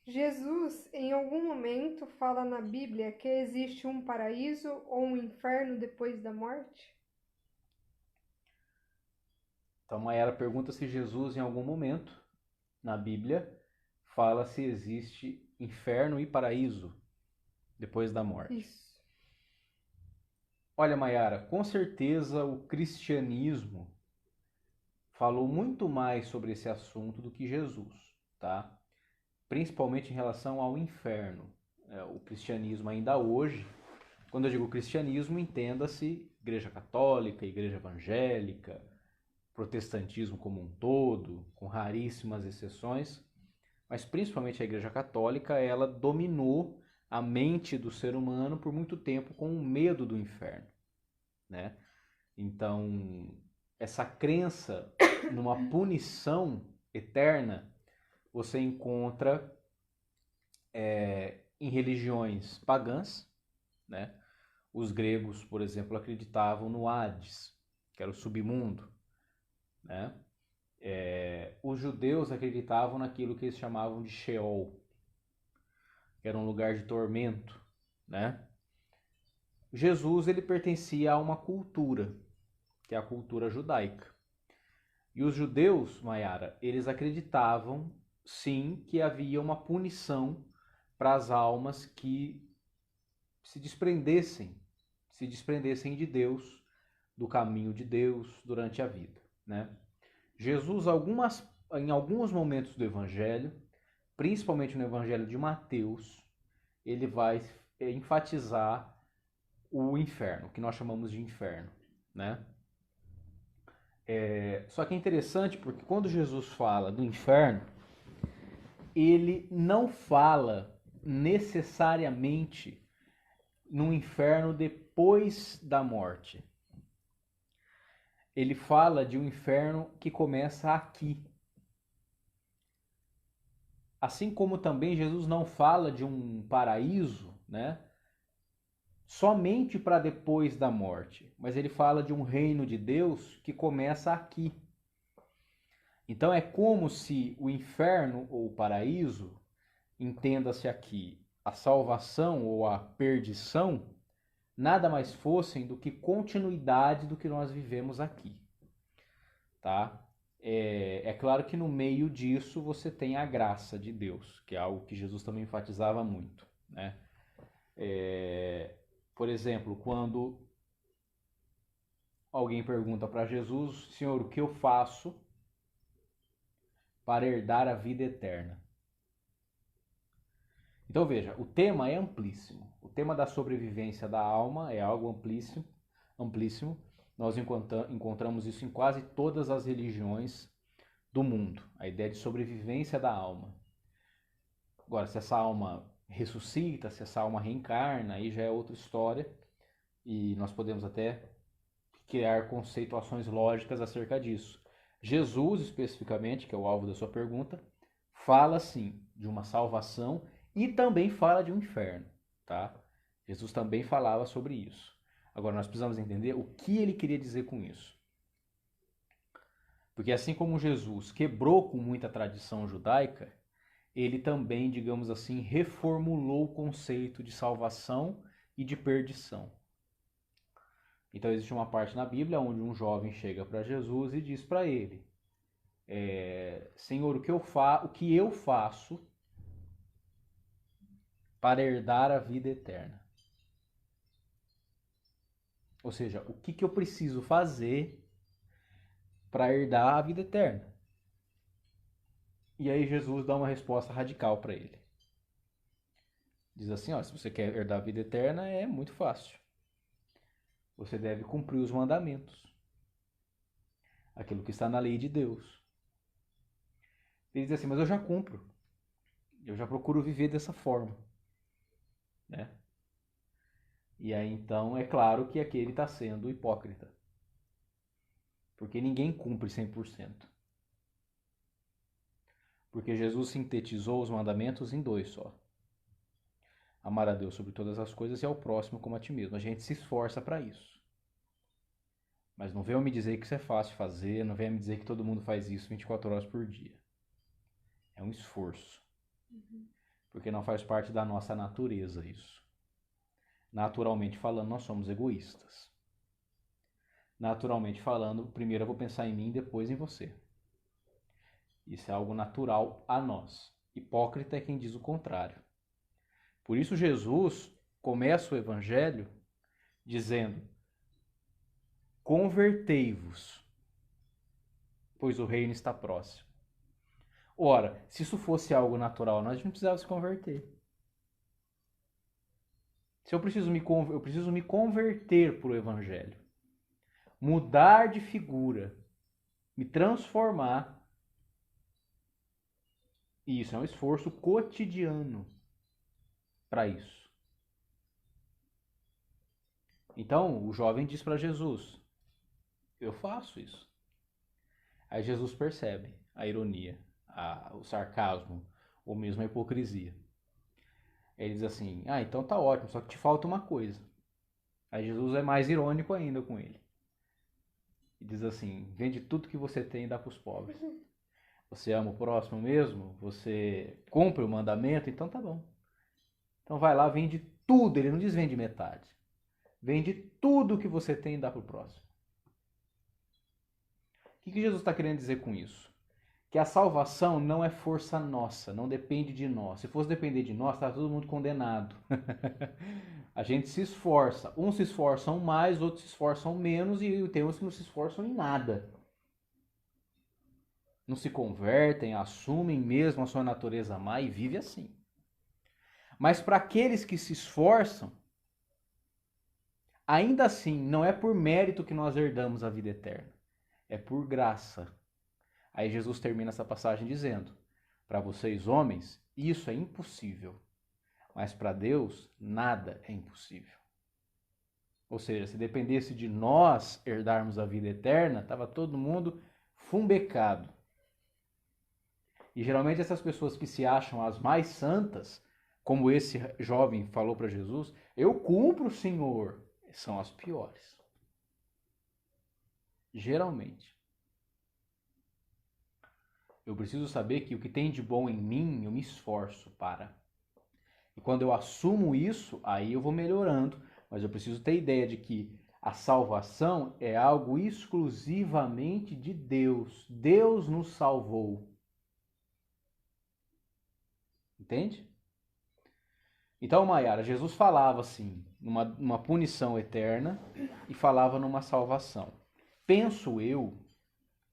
Jesus, em algum momento, fala na Bíblia que existe um paraíso ou um inferno depois da morte? Então, Mayara pergunta se Jesus, em algum momento, na Bíblia, fala se existe inferno e paraíso depois da morte. Isso. Olha, Mayara, com certeza o cristianismo falou muito mais sobre esse assunto do que Jesus, tá? Principalmente em relação ao inferno. O cristianismo ainda hoje, quando eu digo cristianismo, entenda-se Igreja Católica, Igreja Evangélica, protestantismo como um todo, com raríssimas exceções, mas principalmente a Igreja Católica, ela dominou a mente do ser humano por muito tempo com o medo do inferno, né? Então, essa crença numa punição eterna você encontra em religiões pagãs, né? Os gregos, por exemplo, acreditavam no Hades, que era o submundo, né? Os judeus acreditavam naquilo que eles chamavam de Sheol, que era um lugar de tormento, né? Jesus ele pertencia a uma cultura, que é a cultura judaica. E os judeus, Mayara, eles acreditavam sim que havia uma punição para as almas que se desprendessem, se desprendessem de Deus, do caminho de Deus durante a vida, né? Jesus, em alguns momentos do Evangelho, principalmente no Evangelho de Mateus, ele vai enfatizar o inferno, o que nós chamamos de inferno, né? Só que é interessante porque quando Jesus fala do inferno, ele não fala necessariamente no inferno depois da morte. Ele fala de um inferno que começa aqui. Assim como também Jesus não fala de um paraíso, né? Somente para depois da morte, mas ele fala de um reino de Deus que começa aqui. Então é como se o inferno ou o paraíso, entenda-se aqui, a salvação ou a perdição, nada mais fossem do que continuidade do que nós vivemos aqui, tá? É claro que no meio disso você tem a graça de Deus, que é algo que Jesus também enfatizava muito, né? Por exemplo, quando alguém pergunta para Jesus, Senhor, o que eu faço para herdar a vida eterna? Então veja, o tema é amplíssimo. O tema da sobrevivência da alma é algo amplíssimo, amplíssimo. Nós encontramos isso em quase todas as religiões do mundo. A ideia de sobrevivência da alma. Agora, se essa alma ressuscita, se essa alma reencarna, aí já é outra história. E nós podemos até criar conceituações lógicas acerca disso. Jesus, especificamente, que é o alvo da sua pergunta, fala sim de uma salvação e também fala de um inferno, tá? Jesus também falava sobre isso. Agora nós precisamos entender o que ele queria dizer com isso. Porque assim como Jesus quebrou com muita tradição judaica, ele também, digamos assim, reformulou o conceito de salvação e de perdição. Então existe uma parte na Bíblia onde um jovem chega para Jesus e diz para ele: Senhor, o que eu faço para herdar a vida eterna? Ou seja, o que eu preciso fazer para herdar a vida eterna? E aí Jesus dá uma resposta radical para ele. Diz assim, ó, se você quer herdar a vida eterna, é muito fácil. Você deve cumprir os mandamentos, aquilo que está na lei de Deus. Ele diz assim, mas eu já cumpro. Eu já procuro viver dessa forma, né? E aí então é claro que aqui ele está sendo hipócrita. Porque ninguém cumpre 100%. Porque Jesus sintetizou os mandamentos em dois só. Amar a Deus sobre todas as coisas e ao próximo como a ti mesmo. A gente se esforça para isso. Mas não venham me dizer que isso é fácil fazer, não venham me dizer que todo mundo faz isso 24 horas por dia. É um esforço. Uhum. porque não faz parte da nossa natureza isso. Naturalmente falando, nós somos egoístas. Naturalmente falando, primeiro eu vou pensar em mim, depois em você. Isso é algo natural a nós. Hipócrita é quem diz o contrário. Por isso Jesus começa o evangelho dizendo: convertei-vos, pois o reino está próximo. Ora, se isso fosse algo natural, nós não precisávamos se converter. Se eu preciso me converter para o evangelho, mudar de figura, me transformar. E isso é um esforço cotidiano para isso. Então, o jovem diz para Jesus: eu faço isso. Aí Jesus percebe a ironia, o sarcasmo, ou mesmo a hipocrisia. Ele diz assim: ah, então tá ótimo, só que te falta uma coisa. Aí Jesus é mais irônico ainda com ele. E diz assim: vende tudo que você tem e dá para os pobres. Você ama o próximo mesmo? Você cumpre o mandamento? Então tá bom. Então vai lá, vende tudo. Ele não diz vende metade. Vende tudo que você tem e dá para o próximo. O que Jesus está querendo dizer com isso? Que a salvação não é força nossa, não depende de nós. Se fosse depender de nós, estava todo mundo condenado. A gente se esforça. Uns se esforçam mais, outros se esforçam menos, e tem uns que não se esforçam em nada. Não se convertem, assumem mesmo a sua natureza má e vivem assim. Mas para aqueles que se esforçam, ainda assim, não é por mérito que nós herdamos a vida eterna. É por graça. Aí Jesus termina essa passagem dizendo: para vocês homens, isso é impossível. Mas para Deus, nada é impossível. Ou seja, se dependesse de nós herdarmos a vida eterna, estava todo mundo fumbecado. E geralmente essas pessoas que se acham as mais santas, como esse jovem falou para Jesus: eu cumpro, Senhor, são as piores. Geralmente. Eu preciso saber que o que tem de bom em mim, eu me esforço para. E quando eu assumo isso, aí eu vou melhorando. Mas eu preciso ter ideia de que a salvação é algo exclusivamente de Deus. Deus nos salvou. Entende? Então, Maiara, Jesus falava assim, numa punição eterna e falava numa salvação. Penso eu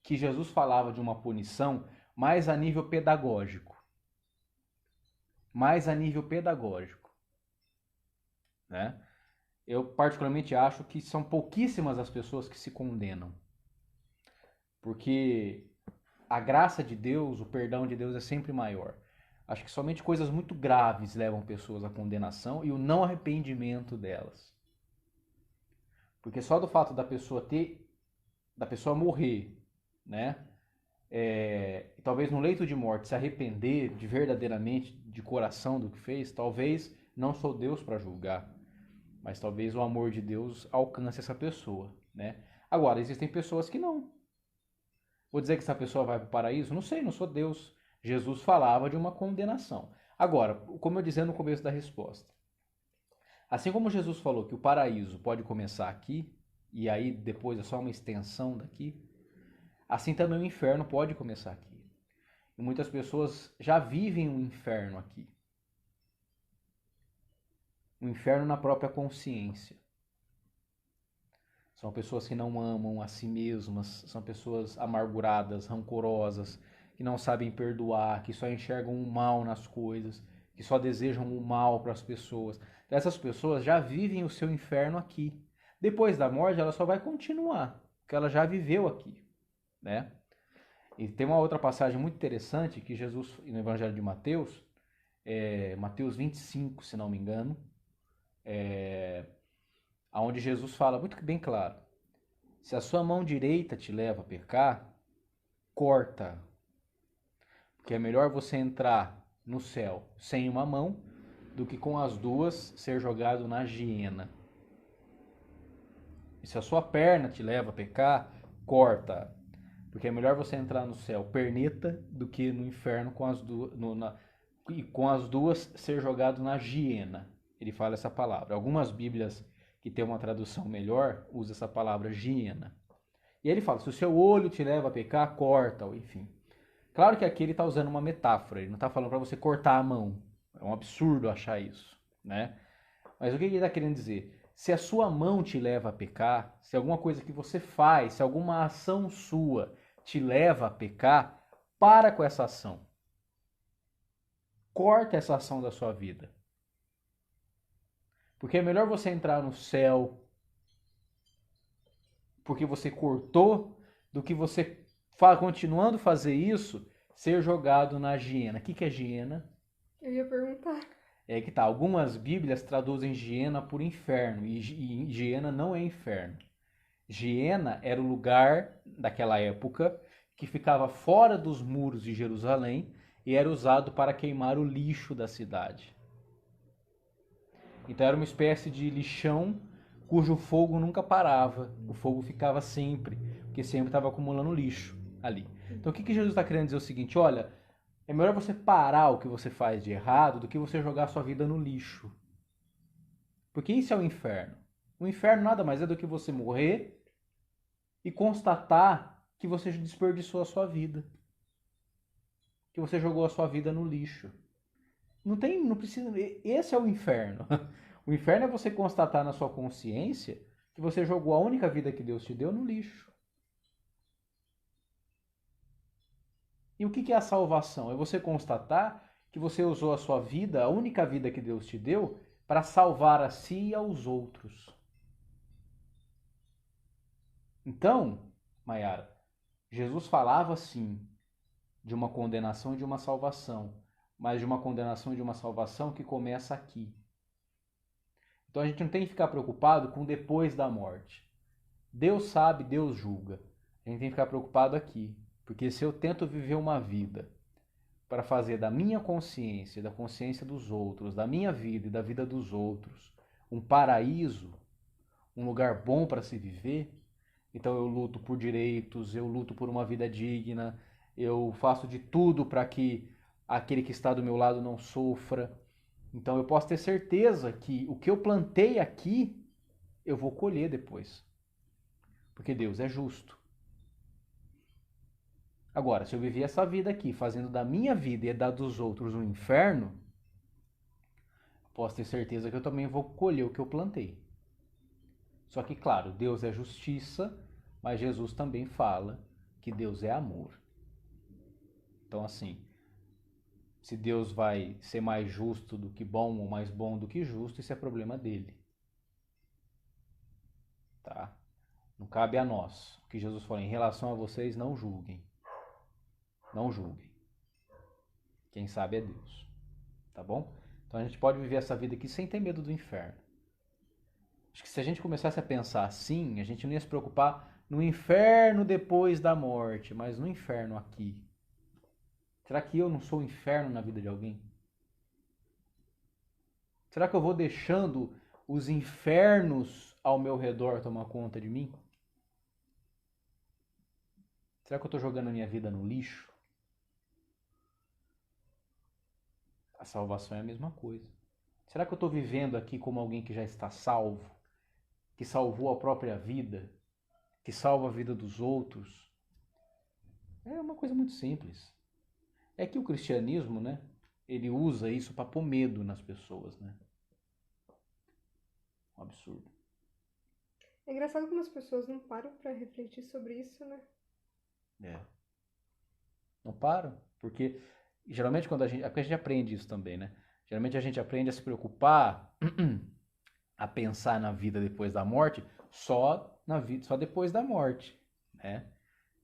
que Jesus falava de uma punição mais a nível pedagógico. Mais a nível pedagógico. Né? Eu particularmente acho que são pouquíssimas as pessoas que se condenam. Porque a graça de Deus, o perdão de Deus é sempre maior. Acho que somente coisas muito graves levam pessoas à condenação e o não arrependimento delas. Porque só do fato da pessoa morrer, né? Talvez no leito de morte se arrepender de verdadeiramente, de coração do que fez, talvez não sou Deus para julgar, mas talvez o amor de Deus alcance essa pessoa, né? Agora, existem pessoas que não. Vou dizer que essa pessoa vai para o paraíso? Não sei, não sou Deus. Jesus falava de uma condenação. Agora, como eu dizia no começo da resposta, assim como Jesus falou que o paraíso pode começar aqui, e aí depois é só uma extensão daqui, assim também o inferno pode começar aqui. E muitas pessoas já vivem um inferno aqui. Um inferno na própria consciência. São pessoas que não amam a si mesmas, são pessoas amarguradas, rancorosas, que não sabem perdoar, que só enxergam o mal nas coisas, que só desejam o mal para as pessoas. Essas pessoas já vivem o seu inferno aqui. Depois da morte, ela só vai continuar, porque ela já viveu aqui. Né? E tem uma outra passagem muito interessante que Jesus, no Evangelho de Mateus, Mateus 25, se não me engano, onde Jesus fala muito bem claro: se a sua mão direita te leva a pecar, corta, porque é melhor você entrar no céu sem uma mão do que com as duas ser jogado na giena. E se a sua perna te leva a pecar, corta, porque é melhor você entrar no céu perneta do que no inferno com as duas, e com as duas ser jogado na hiena. Ele fala essa palavra. Algumas Bíblias que tem uma tradução melhor usam essa palavra hiena. E aí ele fala, se o seu olho te leva a pecar, corta-o, enfim. Claro que aqui ele está usando uma metáfora, ele não está falando para você cortar a mão. É um absurdo achar isso, né? Mas o que ele está querendo dizer? Se a sua mão te leva a pecar, se alguma coisa que você faz, se alguma ação sua te leva a pecar, para com essa ação. Corta essa ação da sua vida. Porque é melhor você entrar no céu porque você cortou, do que você, continuando a fazer isso, ser jogado na hiena. O que é hiena? Eu ia perguntar. É que tá, algumas Bíblias traduzem hiena por inferno, e hiena não é inferno. Hiena era o lugar, daquela época, que ficava fora dos muros de Jerusalém e era usado para queimar o lixo da cidade. Então era uma espécie de lixão cujo fogo nunca parava, o fogo ficava sempre, porque sempre estava acumulando lixo ali. Então o que Jesus está querendo dizer é o seguinte, olha, é melhor você parar o que você faz de errado do que você jogar a sua vida no lixo. Porque isso é o inferno. O inferno nada mais é do que você morrer e constatar que você desperdiçou a sua vida. Que você jogou a sua vida no lixo. Não precisa. Esse é o inferno. O inferno é você constatar na sua consciência que você jogou a única vida que Deus te deu no lixo. E o que é a salvação? É você constatar que você usou a sua vida, a única vida que Deus te deu, para salvar a si e aos outros. Então, Maiara, Jesus falava sim de uma condenação e de uma salvação, mas de uma condenação e de uma salvação que começa aqui. Então a gente não tem que ficar preocupado com depois da morte. Deus sabe, Deus julga. A gente tem que ficar preocupado aqui. Porque se eu tento viver uma vida para fazer da minha consciência, da consciência dos outros, da minha vida e da vida dos outros, um paraíso, um lugar bom para se viver, então eu luto por direitos, eu luto por uma vida digna, eu faço de tudo para que aquele que está do meu lado não sofra. Então eu posso ter certeza que o que eu plantei aqui, eu vou colher depois. Porque Deus é justo. Agora, se eu viver essa vida aqui, fazendo da minha vida e da dos outros um inferno, posso ter certeza que eu também vou colher o que eu plantei. Só que, claro, Deus é justiça, mas Jesus também fala que Deus é amor. Então, assim, se Deus vai ser mais justo do que bom ou mais bom do que justo, isso é problema dele. Tá? Não cabe a nós. O que Jesus falou, em relação a vocês, não julguem. Não julguem. Quem sabe é Deus. Tá bom? Então a gente pode viver essa vida aqui sem ter medo do inferno. Acho que se a gente começasse a pensar assim, a gente não ia se preocupar no inferno depois da morte, mas no inferno aqui. Será que eu não sou o inferno na vida de alguém? Será que eu vou deixando os infernos ao meu redor tomar conta de mim? Será que eu estou jogando a minha vida no lixo? A salvação é a mesma coisa. Será que eu estou vivendo aqui como alguém que já está salvo? Que salvou a própria vida? Que salva a vida dos outros? É uma coisa muito simples. É que o cristianismo, né? Ele usa isso para pôr medo nas pessoas, né? Um absurdo. É engraçado como as pessoas não param para refletir sobre isso, né? É. Não param, porque geralmente quando a gente, é porque a gente aprende isso também, né? Geralmente a gente aprende a se preocupar, a pensar na vida depois da morte, só na vida, só depois da morte, né?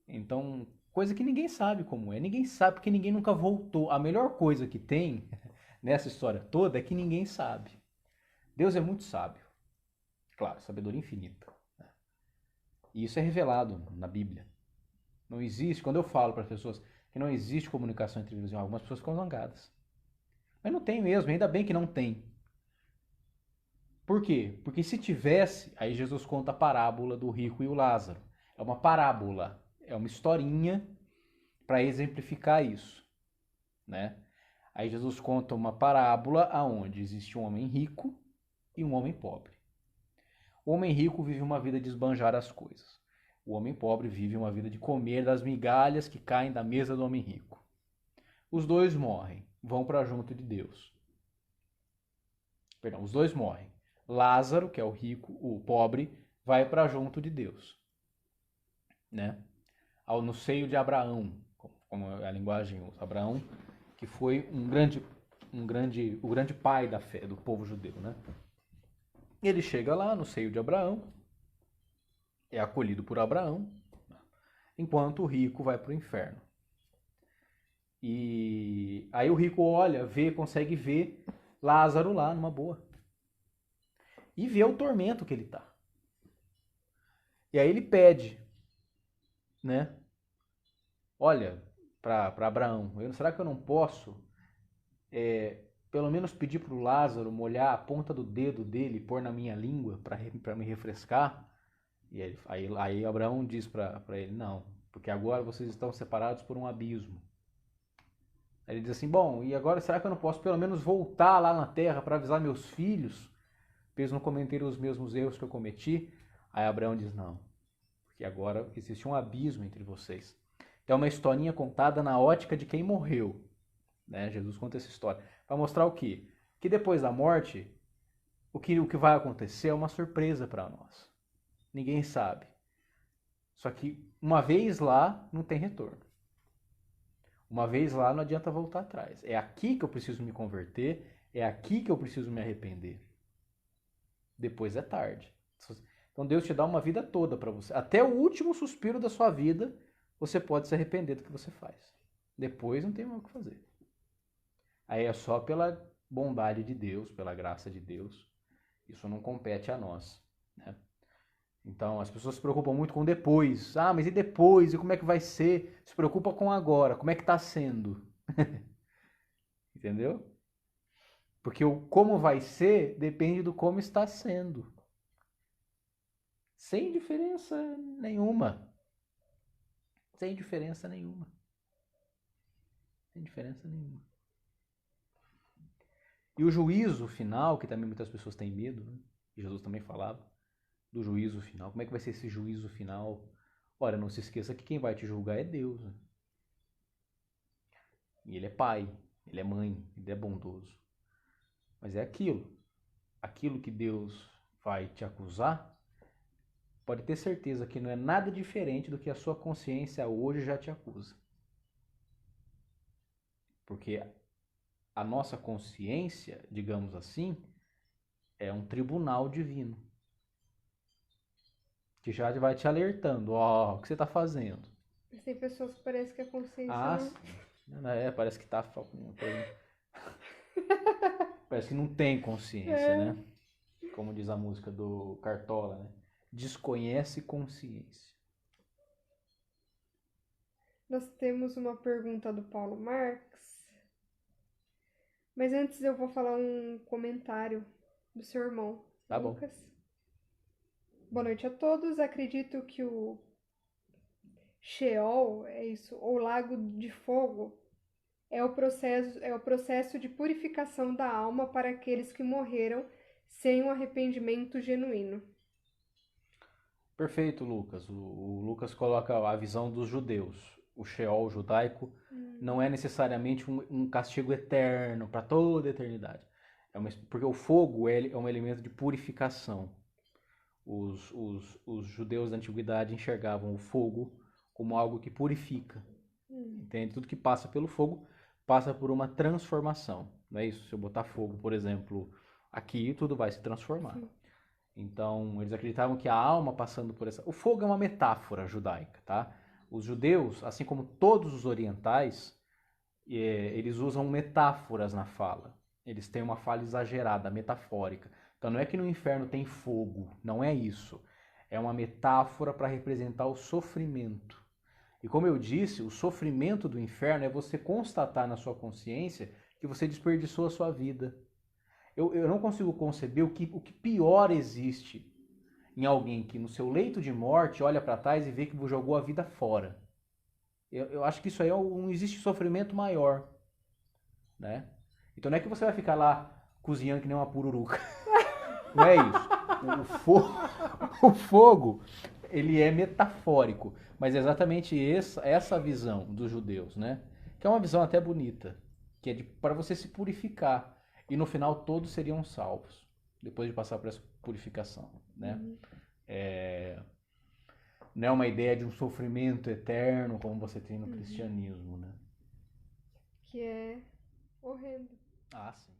Então, coisa que ninguém sabe como é. Ninguém sabe porque ninguém nunca voltou. A melhor coisa que tem nessa história toda é que ninguém sabe. Deus é muito sábio. Claro, sabedoria infinita. Né? E isso é revelado na Bíblia. Não existe, quando eu falo para as pessoas que não existe comunicação entre vivos e mortos, algumas pessoas ficam zangadas. Mas não tem mesmo, ainda bem que não tem. Por quê? Porque se tivesse, aí Jesus conta a parábola do rico e o Lázaro. É uma parábola, é uma historinha para exemplificar isso, né? Aí Jesus conta uma parábola aonde existe um homem rico e um homem pobre. O homem rico vive uma vida de esbanjar as coisas. O homem pobre vive uma vida de comer das migalhas que caem da mesa do homem rico. Os dois morrem, vão para junto de Deus. Perdão, os dois morrem. Lázaro, que é o rico, o pobre, vai para junto de Deus, né? No seio de Abraão, como a linguagem usa, Abraão, que foi o grande pai da fé do povo judeu, né? Ele chega lá no seio de Abraão, é acolhido por Abraão, enquanto o rico vai para o inferno. E aí o rico olha, consegue ver Lázaro lá numa boa. E vê o tormento que ele está. E aí ele pede, né? Olha, para Abraão, será que eu não posso pelo menos pedir para o Lázaro molhar a ponta do dedo dele e pôr na minha língua para me refrescar? E aí Abraão diz para ele, não, porque agora vocês estão separados por um abismo. Aí ele diz assim, bom, e agora será que eu não posso pelo menos voltar lá na terra para avisar meus filhos, para eles não cometerem os mesmos erros que eu cometi? Aí Abraão diz, não, porque agora existe um abismo entre vocês. É uma historinha contada na ótica de quem morreu, né? Jesus conta essa história para mostrar o quê? Que depois da morte, o que vai acontecer é uma surpresa para nós. Ninguém sabe. Só que uma vez lá, não tem retorno. Uma vez lá, não adianta voltar atrás. É aqui que eu preciso me converter, é aqui que eu preciso me arrepender. Depois é tarde. Então Deus te dá uma vida toda para você. Até o último suspiro da sua vida, você pode se arrepender do que você faz. Depois não tem mais o que fazer. Aí é só pela bondade de Deus, pela graça de Deus. Isso não compete a nós, né? Então as pessoas se preocupam muito com depois. Ah, mas e depois? E como é que vai ser? Se preocupa com agora. Como é que está sendo? Entendeu? Porque o como vai ser depende do como está sendo. Sem diferença nenhuma. Sem diferença nenhuma. Sem diferença nenhuma. E o juízo final, que também muitas pessoas têm medo, né? E Jesus também falava do juízo final. Como é que vai ser esse juízo final? Olha, não se esqueça que quem vai te julgar é Deus, né? E Ele é pai, Ele é mãe, Ele é bondoso. Mas é aquilo que Deus vai te acusar, pode ter certeza que não é nada diferente do que a sua consciência hoje já te acusa. Porque a nossa consciência, digamos assim, é um tribunal divino. Que já vai te alertando, ó, o que você está fazendo. Mas tem pessoas que parece que a consciência não... parece que tá... Parece que não tem consciência, né? Como diz a música do Cartola, né? Desconhece consciência. Nós temos uma pergunta do Paulo Marx. Mas antes eu vou falar um comentário do seu irmão, Tá Lucas. bom. Boa noite a todos. Acredito que o Sheol, ou Lago de Fogo, é o processo de purificação da alma para aqueles que morreram sem um arrependimento genuíno. Perfeito, Lucas. O Lucas coloca a visão dos judeus. O Sheol judaico não é necessariamente um castigo eterno para toda a eternidade. Porque o fogo é um elemento de purificação. Os judeus da antiguidade enxergavam o fogo como algo que purifica. Entende? Tudo que passa pelo fogo passa por uma transformação. Não é isso? Se eu botar fogo, por exemplo, aqui, tudo vai se transformar. Sim. Então, eles acreditavam que a alma passando por essa... O fogo é uma metáfora judaica, tá? Os judeus, assim como todos os orientais, eles usam metáforas na fala. Eles têm uma fala exagerada, metafórica. Então, não é que no inferno tem fogo, não é isso. É uma metáfora para representar o sofrimento. E como eu disse, o sofrimento do inferno é você constatar na sua consciência que você desperdiçou a sua vida. Eu não consigo conceber o que pior existe em alguém que no seu leito de morte olha para trás e vê que jogou a vida fora. Eu acho que isso aí não existe sofrimento maior né? Então não é que você vai ficar lá cozinhando que nem uma pururuca. Não é isso. O fogo, ele é metafórico, mas é exatamente essa visão dos judeus, né? Que é uma visão até bonita, que é para você se purificar. E no final todos seriam salvos, depois de passar por essa purificação, né? Não é uma ideia de um sofrimento eterno como você tem no cristianismo, né? Que é horrendo. Ah, sim.